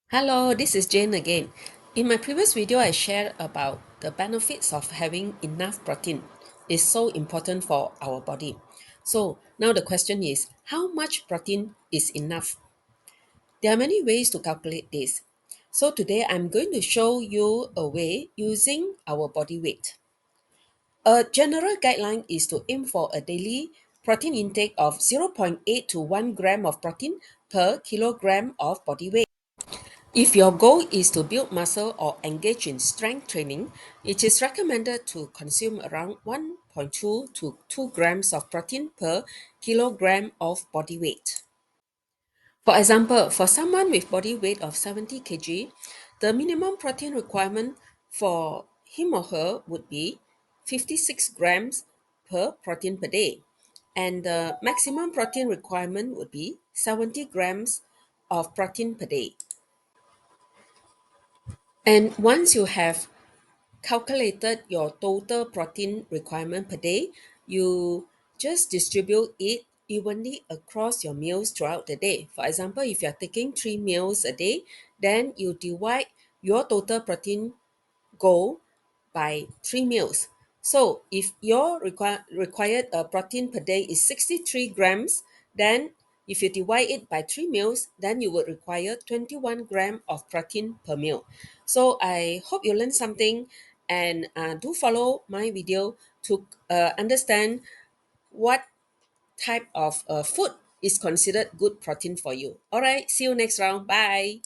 Hello, this is Jane again. In my previous video, I shared about the benefits of having enough protein. It's so important for our body. So now the question is, how much protein is enough? There are many ways to calculate this. So today I'm going to show you a way using our body weight. A general guideline is to aim for a daily protein intake of zero point 0.8 to 1 gram of protein per kilogram of body weight. If your goal is to build muscle or engage in strength training, it is recommended to consume around 1.2 to 2 grams of protein per kilogram of body weight. For example, for someone with body weight of 70 kg, the minimum protein requirement for him or her would be 56 grams per protein per day, and the maximum protein requirement would be 70 grams of protein per day. And once you have calculated your total protein requirement per day, you just distribute it evenly across your meals throughout the day. For example, if you're taking 3 meals a day, then you divide your total protein goal by 3 meals. So if your required protein per day is 63 grams, then if you divide it by 3 meals, then you would require 21 gram of protein per meal. So I hope you learned something, and do follow my video to understand what type of food is considered good protein for you. All right, see you next round. Bye.